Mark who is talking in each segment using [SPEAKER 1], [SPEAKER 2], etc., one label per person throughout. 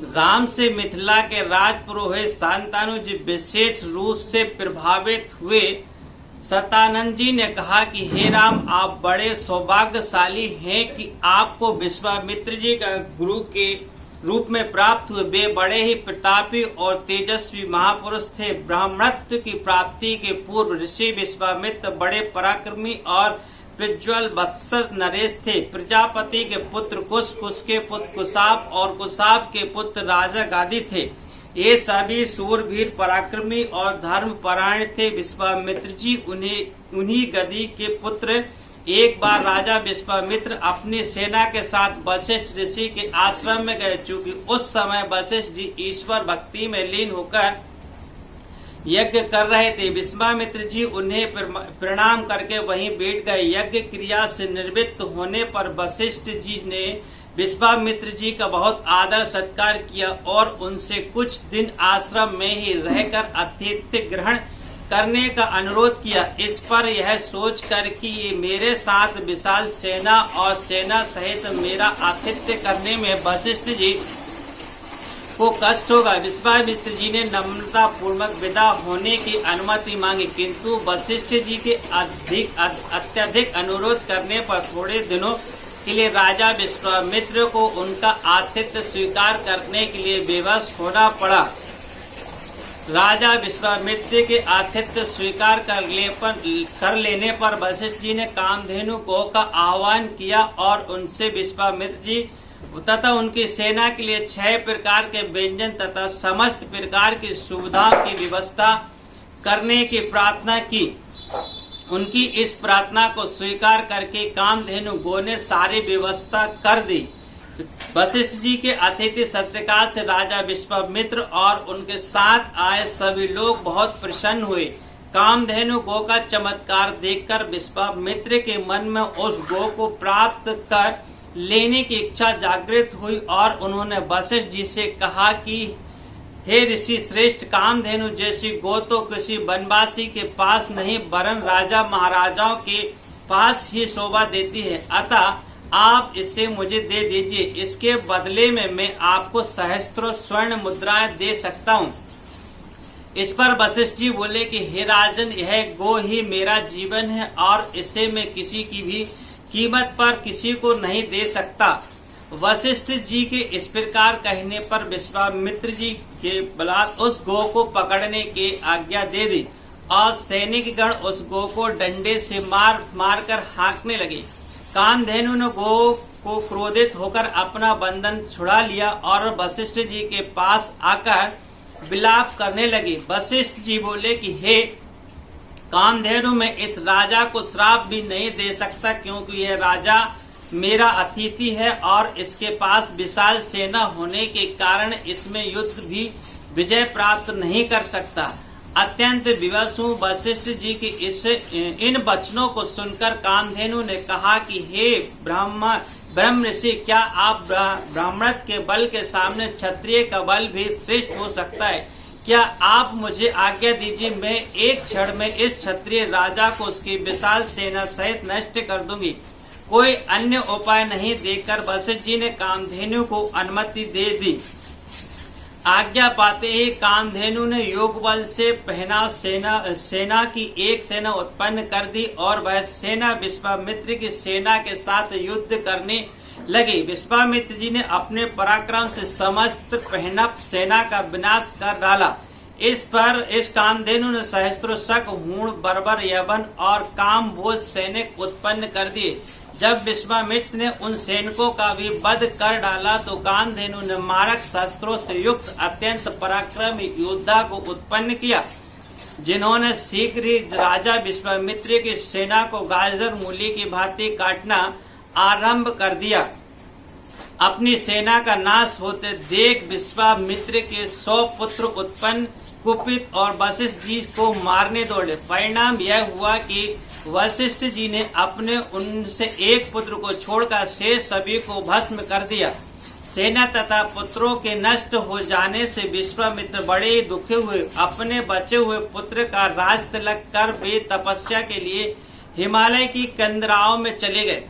[SPEAKER 1] राम से मिथिला के राज पुरोहित शांतनु जी विशेष रूप से प्रभावित हुए। सतानंद जी ने कहा कि हे राम, आप बड़े सौभाग्यशाली हैं कि आपको विश्वामित्र जी का गुरु के रूप में प्राप्त हुए। वे बड़े ही प्रतापी और तेजस्वी महापुरुष थे। ब्राह्मणत्व की प्राप्ति के पूर्व ऋषि विश्वामित्र बड़े पराक्रमी और प्रज्वल वत्सल नरेश थे। प्रजापति के पुत्र कुश, कुश के पुत्र कुशाप और कुशाप के पुत्र राजा गादी थे। ये सभी सूरवीर, पराक्रमी और धर्म परायण थे। विश्वामित्र जी उन्हीं गदी के पुत्र। एक बार राजा विश्वामित्र अपनी सेना के साथ वशिष्ठ ऋषि के आश्रम में गए। चूंकि उस समय वशिष्ठ जी ईश्वर भक्ति में लीन होकर यज्ञ कर रहे थे, विश्वामित्र जी उन्हें प्रणाम करके वहीं बैठ गए। यज्ञ क्रिया से निवृत्त होने पर वशिष्ठ जी ने विश्वामित्र जी का बहुत आदर सत्कार किया और उनसे कुछ दिन आश्रम में ही रहकर आतिथ्य ग्रहण करने का अनुरोध किया। इस पर यह सोचकर कि ये मेरे साथ विशाल सेना और सेना सहित मेरा आतिथ्य करने में वशिष्ठ जी को कष्ट होगा, विश्वामित्र जी ने नम्रता पूर्वक विदा होने की अनुमति मांगी। किंतु वशिष्ठ जी के अत्यधिक अनुरोध करने पर थोड़े दिनों के लिए राजा विश्वामित्र को उनका आतिथ्य स्वीकार करने के लिए विवश होना पड़ा। राजा विश्वामित्र के आतिथ्य स्वीकार कर लेने पर वशिष्ठ जी ने कामधेनु गौ का आह्वान किया और उनसे विश्वामित्र जी तथा उनकी सेना के लिए 6 प्रकार के व्यंजन तथा समस्त प्रकार की सुविधाओं की व्यवस्था करने की प्रार्थना की। उनकी इस प्रार्थना को स्वीकार करके कामधेनु गौ ने सारी व्यवस्था कर दी। वशिष्ठ जी के अतिथि सत्कार से राजा विश्वामित्र और उनके साथ आए सभी लोग बहुत प्रसन्न हुए। कामधेनु गौ का चमत्कार देखकर विश्वामित्र के मन में उस गौ को प्राप्त कर लेने की इच्छा जागृत हुई और उन्होंने वशिष्ठ जी से कहा कि हे ऋषि श्रेष्ठ, कामधेनु जैसी गौ तो किसी वनवासी के पास नहीं वरन राजा महाराजाओं के पास ही शोभा देती है। अतः आप इसे मुझे दे दीजिए। इसके बदले में मैं आपको सहस्त्रों स्वर्ण मुद्राएं दे सकता हूँ। इस पर वशिष्ठ जी बोले कि हे राजन, यह गौ ही मेरा जीवन है और इसे मैं किसी की भी कीमत पर किसी को नहीं दे सकता। वशिष्ठ जी के इस प्रकार कहने पर विश्वामित्र जी के बलात् उस गौ को पकड़ने की आज्ञा दे दी और सैनिकगण उस गौ को डंडे से मार कर हाँकने लगे। कामधेनु ने गौ को क्रोधित होकर अपना बंधन छुड़ा लिया और वशिष्ठ जी के पास आकर विलाप करने लगी। वशिष्ठ जी बोले कि हे कामधेनु, मैं इस राजा को श्राप भी नहीं दे सकता क्योंकि यह राजा मेरा अतिथि है और इसके पास विशाल सेना होने के कारण इसमें युद्ध भी विजय प्राप्त नहीं कर सकता। अत्यंत विवश हूँ। वशिष्ठ जी के इन वचनों को सुनकर कामधेनु ने कहा कि हे ब्रह्म ऋषि, क्या आप ब्राह्मणत्व के बल के सामने क्षत्रिय का बल भी श्रेष्ठ हो सकता है? क्या आप मुझे आज्ञा दीजिए, मैं एक क्षण में इस क्षत्रिय राजा को उसकी विशाल सेना सहित नष्ट कर दूंगी। कोई अन्य उपाय नहीं देकर वशिष्ठ जी ने कामधेनु को अनुमति दे दी। आज्ञा पाते ही कामधेनु ने योग बल से पहना सेना की एक सेना उत्पन्न कर दी और वह सेना विश्वामित्र की सेना के साथ युद्ध करने लगी। विश्वामित्र जी ने अपने पराक्रम से समस्त पहनप सेना का विनाश कर डाला। इस कामधेनु ने सहस्त्रों शक, हूण, बर्बर, यवन और काम बोझ सैनिक उत्पन्न कर दिए। जब विश्वामित्र ने उन सैनिकों का भी वध कर डाला तो कामधेनु ने मारक शस्त्रों से युक्त अत्यंत पराक्रमी योद्धा को उत्पन्न किया, जिन्होंने शीघ्र ही राजा विश्वामित्र की सेना को गाजर मूली की भांति काटना आरंभ कर दिया। अपनी सेना का नाश होते देख विश्वामित्र के 100 पुत्र उत्पन्न कुपित और वशिष्ठ जी को मारने दौड़े। परिणाम यह हुआ कि वशिष्ठ जी ने अपने उनसे एक पुत्र को छोड़कर शेष सभी को भस्म कर दिया। सेना तथा पुत्रों के नष्ट हो जाने से विश्वामित्र बड़े दुखी हुए। अपने बचे हुए पुत्र का राज तिलक कर वे तपस्या के लिए हिमालय की कंदराओं में चले गए।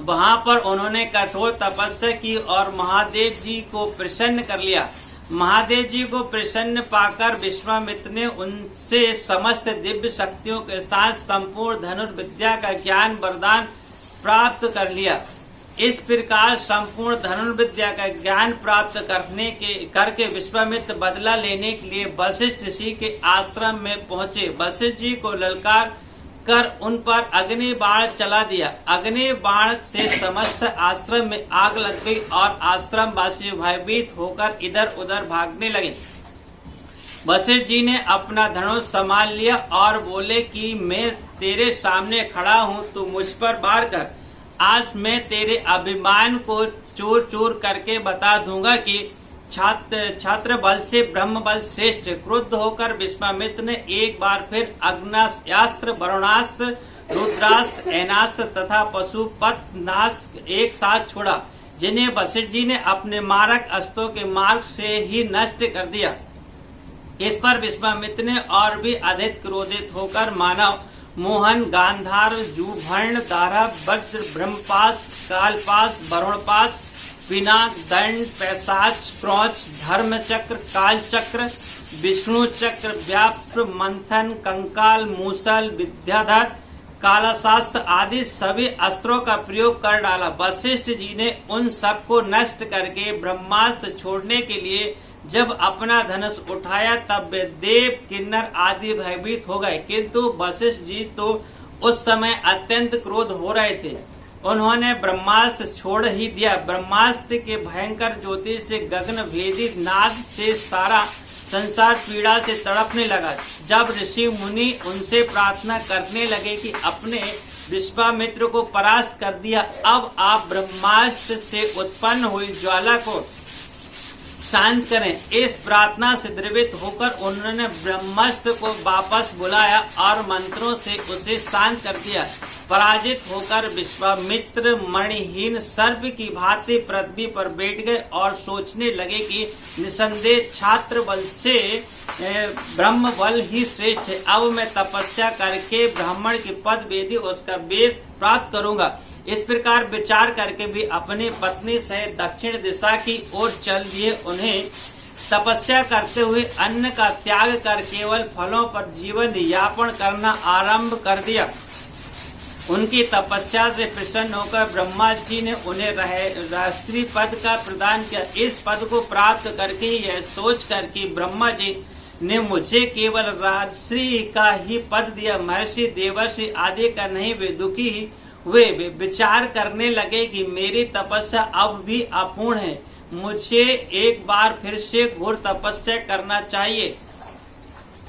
[SPEAKER 1] वहां पर उन्होंने कठोर तपस्या की और महादेव जी को प्रसन्न कर लिया। महादेव जी को प्रसन्न पाकर विश्वामित्र ने उनसे समस्त दिव्य शक्तियों के साथ संपूर्ण धनुर्विद्या का ज्ञान वरदान प्राप्त कर लिया। इस प्रकार संपूर्ण धनुर्विद्या का ज्ञान प्राप्त करके विश्वामित्र बदला लेने के लिए वशिष्ठ ऋषि के आश्रम में पहुंचे। वशिष्ठ जी को ललकार कर उन पर अग्नि बाण चला दिया। अग्नि बाण से समस्त आश्रम में आग लग गई और आश्रम वासी भयभीत होकर इधर उधर भागने लगे। वशिष्ठ जी ने अपना धनुष संभाल लिया और बोले कि मैं तेरे सामने खड़ा हूँ, तू मुझ पर वार कर। आज मैं तेरे अभिमान को चूर चूर करके बता दूंगा कि छात्र बल से ब्रह्म बल श्रेष्ठ। क्रुद्ध होकर विश्वामित्र ने एक बार फिर अग्नास्त्र, वरुणास्त्र, रुद्रास्त्र, ऐनास्त्र तथा पशुपतनास्त्र एक साथ छोड़ा, जिन्हें वशिष्ठ जी ने अपने मारक अस्त्रों के मार्ग से ही नष्ट कर दिया। इस पर विश्वामित्र ने और भी अधिक क्रोधित होकर मानव मोहन, गांधार, जूभर्ण, दारा, वज्र, ब्रह्मपाश, कालपाश, वरुणपाश, पिनाक, दंड, पैसाच, क्रौच, धर्म चक्र, काल चक्र, विष्णु चक्र, व्याप्र, मंथन, कंकाल, मूसल, विद्याधर, कालाशास्त्र आदि सभी अस्त्रों का प्रयोग कर डाला। वशिष्ठ जी ने उन सबको नष्ट करके ब्रह्मास्त्र छोड़ने के लिए जब अपना धनुष उठाया तब वे देव, किन्नर आदि भयभीत हो गए, किंतु वशिष्ठ जी तो उस समय अत्यंत क्रोध हो रहे थे। उन्होंने ब्रह्मास्त्र छोड़ ही दिया। ब्रह्मास्त्र के भयंकर ज्योति से गगन भेदी नाद से सारा संसार पीड़ा से तड़पने लगा। जब ऋषि मुनि उनसे प्रार्थना करने लगे कि अपने विश्वामित्र को परास्त कर दिया, अब आप ब्रह्मास्त्र से उत्पन्न हुई ज्वाला को शांत करें। इस प्रार्थना से द्रवित होकर उन्होंने ब्रह्मास्त्र को वापस बुलाया और मंत्रों से उसे शांत कर दिया। पराजित होकर विश्वामित्र मणिहीन सर्प की भांति पृथ्वी पर बैठ गए और सोचने लगे कि निसंदेह छात्र बल से ब्रह्म बल ही श्रेष्ठ है। अब मैं तपस्या करके ब्राह्मण की पद वेदी उसका वेश प्राप्त करूंगा। इस प्रकार विचार करके भी अपनी पत्नी सहित दक्षिण दिशा की ओर चल दिए। उन्हें तपस्या करते हुए अन्न का त्याग कर केवल फलों पर जीवन यापन करना आरंभ कर दिया। उनकी तपस्या से प्रसन्न होकर ब्रह्मा जी ने उन्हें राष्ट्रीय पद का प्रदान किया। इस पद को प्राप्त करके यह सोच कर कि ब्रह्मा जी ने मुझे केवल राजश्री का ही पद दिया, महर्षि देवर्षि आदि का नहीं, वे दुखी हुए। वे विचार करने लगे कि मेरी तपस्या अब भी अपूर्ण है, मुझे एक बार फिर से घोर तपस्या करना चाहिए।